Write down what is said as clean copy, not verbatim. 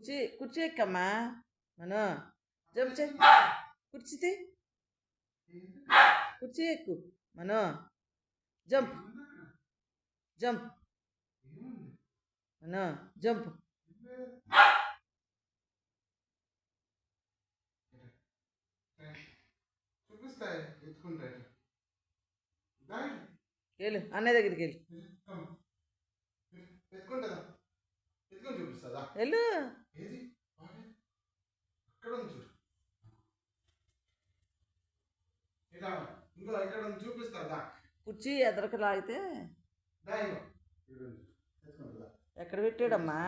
కుర్చీ ఎక్కమ్మా. మను జంప్ చే. కుర్చీతే. కుర్చీ ఎక్కు. మను జంప్. జంప్. మను జంప్. చూపిస్తాయి ఎత్తుకుంటాయి. వెళ్ళు అన్నయ్య దగ్గరికి వెళ్ళి ఎత్తుకుంటుందా? ఎత్తుకొని చూపిస్తుందా? వెళ్ళు. ఏది అక్కడ ఉంది చూడు. ఇలా ఇంకో ఇక్కడ ఉంది చూపిస్తుందా? కుర్చీ ఎదరకు లాగితే ఎత్తుకుంటుందా? ఎక్కడ పెట్టాడమ్మా?